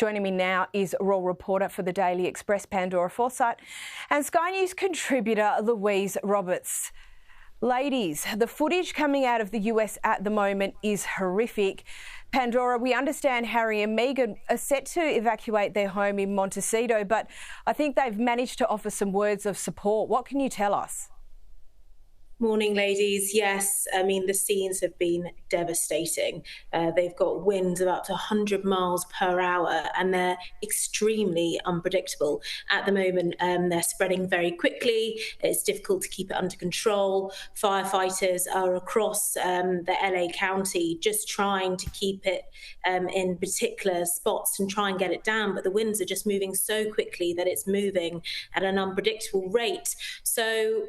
Joining me now is royal reporter for the Daily Express, Pandora Forsyth, and Sky News contributor Louise Roberts. Ladies, the footage coming out of the US at the moment is horrific. Pandora, we understand Harry and Meghan are set to evacuate their home in Montecito, but I think they've managed to offer some words of support. What can you tell us? Morning, ladies. Yes, I mean, the scenes have been devastating. They've got winds of up to 100 miles per hour and they're extremely unpredictable. At the moment, they're spreading very quickly. It's difficult to keep it under control. Firefighters are across the LA County just trying to keep it in particular spots and try and get it down. But the winds are just moving so quickly that it's moving at an unpredictable rate. So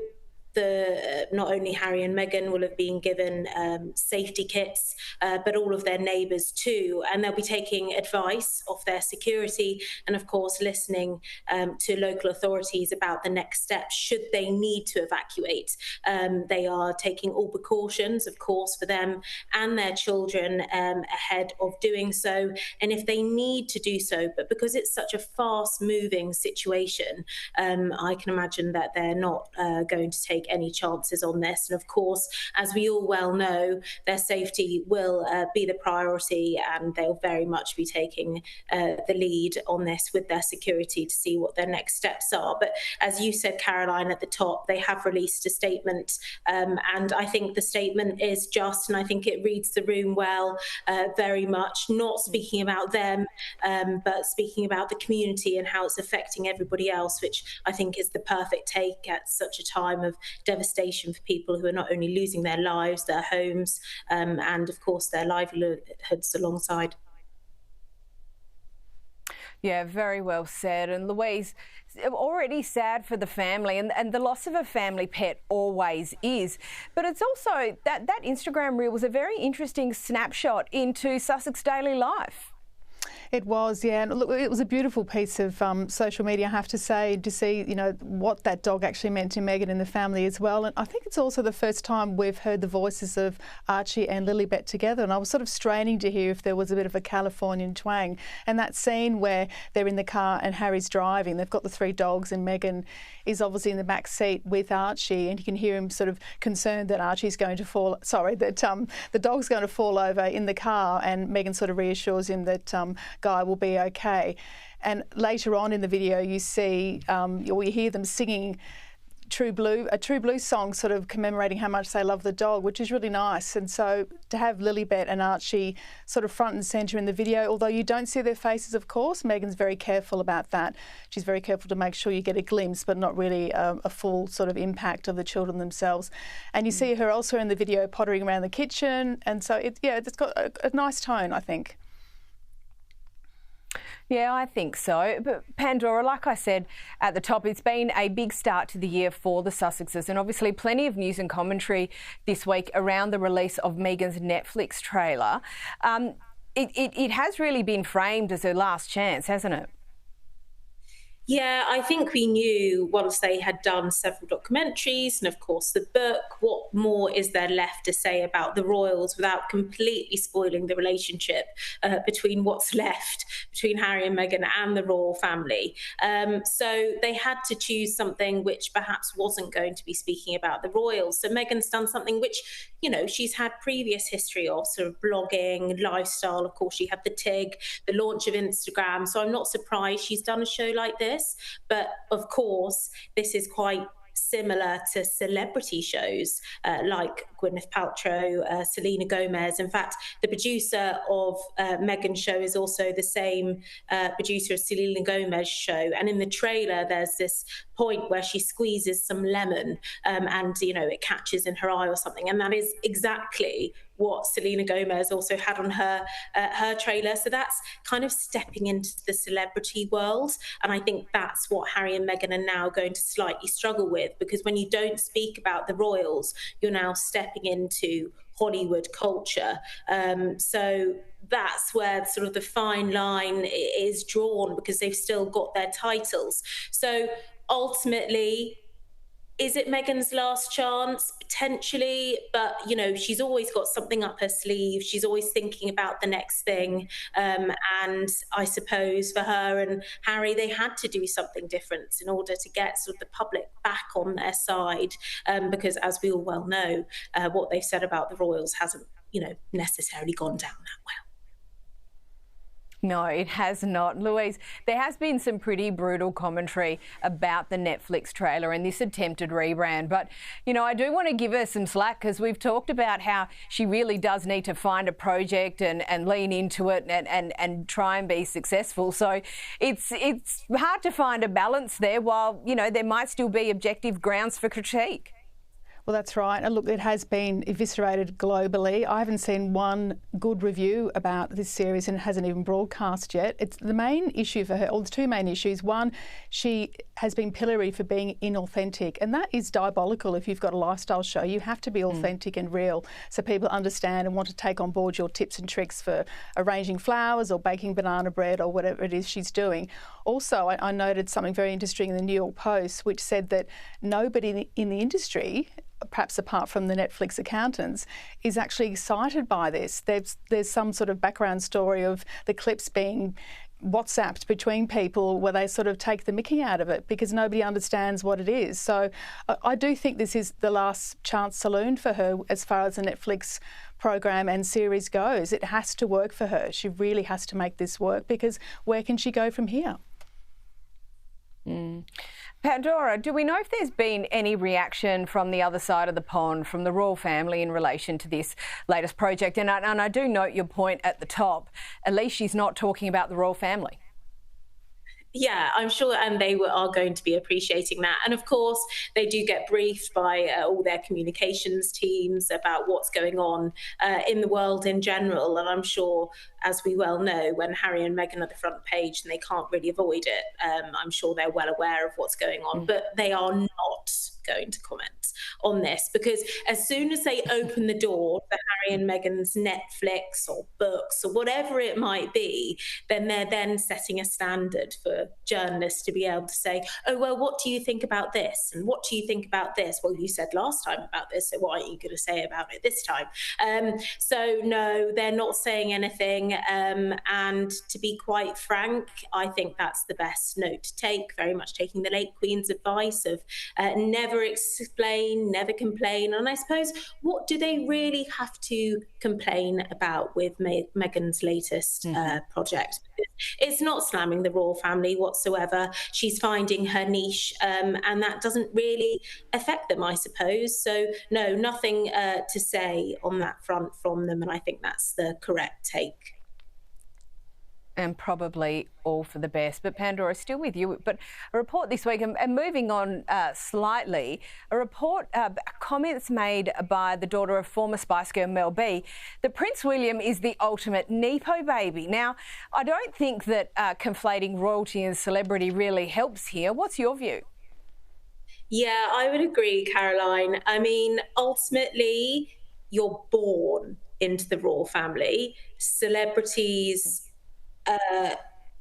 not only Harry and Meghan will have been given safety kits, but all of their neighbours too. And they'll be taking advice of their security and, of course, listening to local authorities about the next steps should they need to evacuate. They are taking all precautions, of course, for them and their children ahead of doing so. And if they need to do so, but because it's such a fast-moving situation, I can imagine that they're not going to take any chances on this. And of course, as we all well know, their safety will be the priority, and they'll very much be taking the lead on this with their security to see what their next steps are. But as you said, Caroline, at the top, they have released a statement, and I think the statement is just, and I think it reads the room well, very much not speaking about them, but speaking about the community and how it's affecting everybody else, which I think is the perfect take at such a time of devastation for people who are not only losing their lives, their homes, and of course their livelihoods alongside. Yeah, very well said. And Louise, already sad for the family, and the loss of a family pet always is. But it's also that Instagram reel was a very interesting snapshot into Sussex daily life. It was, yeah. And look, it was a beautiful piece of social media, I have to say, to see, you know, what that dog actually meant to Meghan and the family as well. And I think it's also the first time we've heard the voices of Archie and Lilibet together. And I was sort of straining to hear if there was a bit of a Californian twang. And that scene where they're in the car and Harry's driving, they've got the three dogs and Meghan is obviously in the back seat with Archie, and you can hear him sort of concerned that Archie's going to fall, the dog's going to fall over in the car, and Meghan sort of reassures him that Guy will be okay. And later on in the video you see, or you hear them singing a True Blue song, sort of commemorating how much they love the dog, which is really nice. And so to have Lilibet and Archie sort of front and centre in the video, although you don't see their faces, of course, Meghan's very careful about that. She's very careful to make sure you get a glimpse, but not really a full sort of impact of the children themselves. And you see her also in the video pottering around the kitchen. And so, it's got a nice tone, I think. Yeah, I think so. But Pandora, like I said at the top, it's been a big start to the year for the Sussexes, and obviously plenty of news and commentary this week around the release of Meghan's Netflix trailer. It has really been framed as her last chance, hasn't it? Yeah, I think we knew once they had done several documentaries and, of course, the book, what more is there left to say about the royals without completely spoiling the relationship between what's left between Harry and Meghan and the royal family. So they had to choose something which perhaps wasn't going to be speaking about the royals. So Meghan's done something which, you know, she's had previous history of, sort of blogging, lifestyle. Of course, she had the TIG, the launch of Instagram. So I'm not surprised she's done a show like this. But of course, this is quite similar to celebrity shows like Gwyneth Paltrow, Selena Gomez. In fact, the producer of Meghan's show is also the same producer of Selena Gomez's show. And in the trailer, there's this point where she squeezes some lemon and, you know, it catches in her eye or something. And that is exactly what Selena Gomez also had on her trailer. So that's kind of stepping into the celebrity world. And I think that's what Harry and Meghan are now going to slightly struggle with, because when you don't speak about the royals, you're now stepping into Hollywood culture. So that's where sort of the fine line is drawn, because they've still got their titles. So ultimately, Is it Meghan's last chance? Potentially, but you know, she's always got something up her sleeve. She's always thinking about the next thing. And I suppose for her and Harry, they had to do something different in order to get sort of the public back on their side. Because as we all well know, what they've said about the royals hasn't, you know, necessarily gone down that well. No, it has not. Louise, there has been some pretty brutal commentary about the Netflix trailer and this attempted rebrand. But, you know, I do want to give her some slack because we've talked about how she really does need to find a project and lean into it and try and be successful. So it's hard to find a balance there while, you know, there might still be objective grounds for critique. Well, that's right. And look, it has been eviscerated globally. I haven't seen one good review about this series and it hasn't even broadcast yet. It's the main issue for her, or the two main issues. One, she has been pilloried for being inauthentic, and that is diabolical. If you've got a lifestyle show, you have to be authentic and real so people understand and want to take on board your tips and tricks for arranging flowers or baking banana bread or whatever it is she's doing. Also, I noted something very interesting in the New York Post, which said that nobody in the industry, perhaps apart from the Netflix accountants, is actually excited by this. There's some sort of background story of the clips being WhatsApped between people where they sort of take the mickey out of it because nobody understands what it is. So I do think this is the last chance saloon for her as far as the Netflix program and series goes. It has to work for her. She really has to make this work because where can she go from here? Pandora, do we know if there's been any reaction from the other side of the pond, from the royal family in relation to this latest project? And I do note your point at the top. At least she's not talking about the royal family. Yeah, I'm sure, and they are going to be appreciating that. And of course, they do get briefed by all their communications teams about what's going on in the world in general. And I'm sure, as we well know, when Harry and Meghan are the front page and they can't really avoid it, I'm sure they're well aware of what's going on. But they are not going to comment on this because as soon as they open the door for Harry and Meghan's Netflix or books or whatever it might be, then they're then setting a standard for journalists to be able to say, oh, well, what do you think about this? And what do you think about this? Well, you said last time about this, so what are you going to say about it this time? So no, they're not saying anything. And to be quite frank, I think that's the best note to take, very much taking the late Queen's advice of never explain, never complain. And I suppose, what do they really have to complain about with Meghan's latest project? It's not slamming the royal family whatsoever. She's finding her niche, and that doesn't really affect them, I suppose. So no, nothing to say on that front from them, and I think that's the correct take. And probably all for the best. But Pandora, still with you. But a report this week, and moving on slightly, a report, comments made by the daughter of former Spice Girl Mel B, that Prince William is the ultimate Nepo baby. Now, I don't think that conflating royalty and celebrity really helps here. What's your view? Yeah, I would agree, Caroline. I mean, ultimately, you're born into the royal family. Celebrities,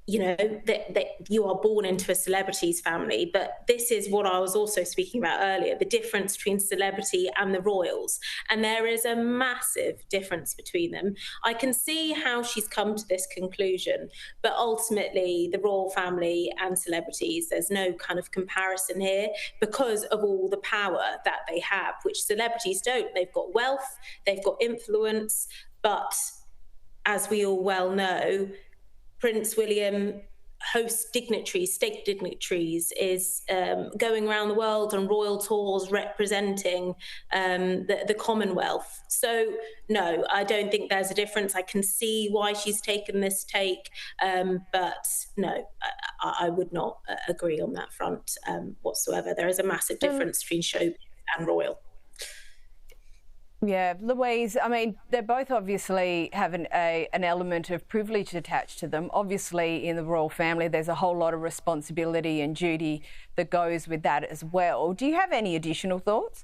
you know, that you are born into a celebrity's family. But this is what I was also speaking about earlier, the difference between celebrity and the royals. And there is a massive difference between them. I can see how she's come to this conclusion, but ultimately the royal family and celebrities, there's no kind of comparison here because of all the power that they have, which celebrities don't. They've got wealth, they've got influence, but as we all well know, Prince William hosts dignitaries, state dignitaries, is going around the world on royal tours representing the Commonwealth. So, no, I don't think there's a difference. I can see why she's taken this take, but no, I would not agree on that front whatsoever. There is a massive difference between showbiz and royal. Yeah, Louise, I mean, they both obviously have an element of privilege attached to them. Obviously, in the royal family, there's a whole lot of responsibility and duty that goes with that as well. Do you have any additional thoughts?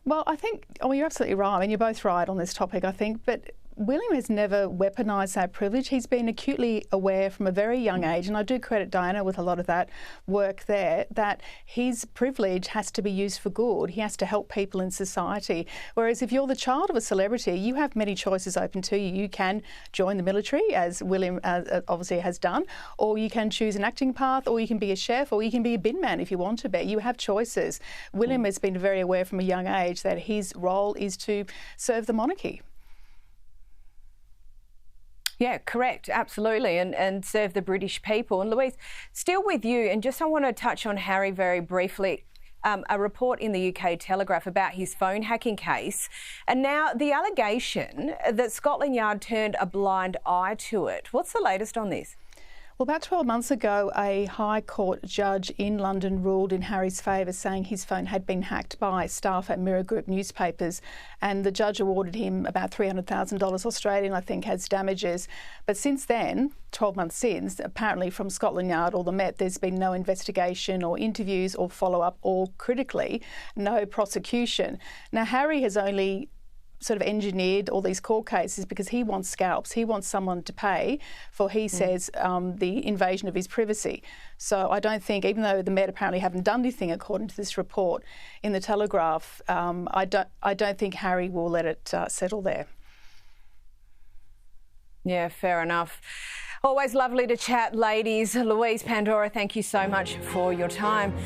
Well, I think, you're absolutely right. I mean, you're both right on this topic, I think. But William has never weaponised that privilege. He's been acutely aware from a very young age, and I do credit Diana with a lot of that work there, that his privilege has to be used for good. He has to help people in society. Whereas if you're the child of a celebrity, you have many choices open to you. You can join the military, as William obviously has done, or you can choose an acting path, or you can be a chef, or you can be a bin man if you want to be. You have choices. William has been very aware from a young age that his role is to serve the monarchy. Yeah, correct, absolutely, and serve the British people. And Louise, still with you, and just I want to touch on Harry very briefly. A report in the UK Telegraph about his phone hacking case, and now the allegation that Scotland Yard turned a blind eye to it. What's the latest on this? Well, about 12 months ago, a High Court judge in London ruled in Harry's favour, saying his phone had been hacked by staff at Mirror Group newspapers, and the judge awarded him about $300,000 Australian, I think, as damages. But since then, 12 months since, apparently from Scotland Yard or the Met, there's been no investigation or interviews or follow-up, or critically, no prosecution. Now, Harry has only sort of engineered all these court cases because he wants scalps. He wants someone to pay for, he says, the invasion of his privacy. So I don't think, even though the Met apparently haven't done anything according to this report in the Telegraph, I don't think Harry will let it settle there. Yeah, fair enough. Always lovely to chat, ladies. Louise, Pandora, thank you so much for your time.